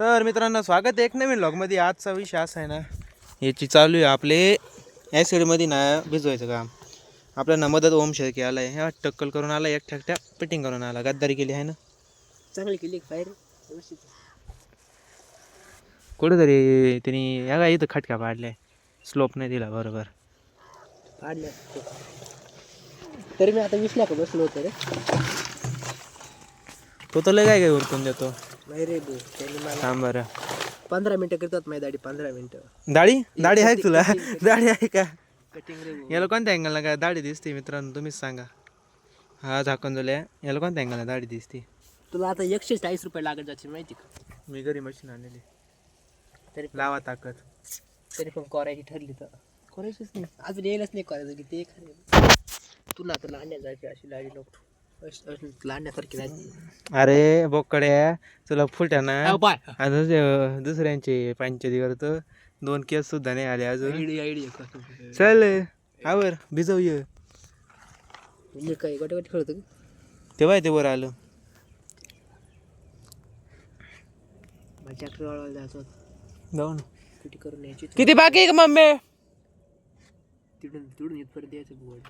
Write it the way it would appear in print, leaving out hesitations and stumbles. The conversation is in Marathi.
तर मित्रांनो स्वागत आहे एक नवीन व्लॉगमध्ये. आजचा विषय असा आहे ना, याची चालू आहे आपले ॲसिडमध्ये ना भिजवायचं काम. आपल्याला मदत ओम शेळके आला आहे, ह्या टक्कल करून आला, एक ठ्याकट्या फिटिंग करून आला, गद्दारी केली आहे ना, चांगली केली बाहेर कुठेतरी त्यांनी या काय इथं खटका पाडलाय, स्लोप नाही दिला बरोबर. पाडल्या तरी मी आता विसल्या का बसलो होतो रे. तो तर लय काय काय उरकून देतो. नाही रे भाऊ, त्यांनी मला थांब बरं. 15 मिनिटं करतात माझी दाढी. 15 मिनिटं दाढी आहे का तुला? दाढी आहे का? कटिंग रे भाऊ. याला कोणत्या अँगलला काय दाढी दिसते मित्रांनो, तुम्हीच सांगा. हा झाकून दिल्या, याला कोणत्या अँगलला दाढी दिसते? तुला आता 140 रुपये लागत जायचे माहिती का? मी घरी मशीन आणलेली, तरी लावा ताकद. पण करायची ठरली तर करायचीच नाही. अजून येईलच नाही करायचं की ते खरं. तुला आता लांड्या जायची अशी दाढी नको. लांड्यासारखी जायची. अरे बोकड्या, तुला फुट्या ना बाय अजून दुसऱ्यांचे पंचायती करतो. 2 केस सुद्धा नाही आले अजून. आयडिया चल आवर भिजव ये. मी काय गोटे गोटे खेळतो की तेव्हा ते वर आलं. माझ्या ट्रॅक्टर जायचं होतं. जाऊ ना. पिटी करून यायची किती बाकी आहे का मम्मी? तिथून इथपर्यंत यायचं गोड.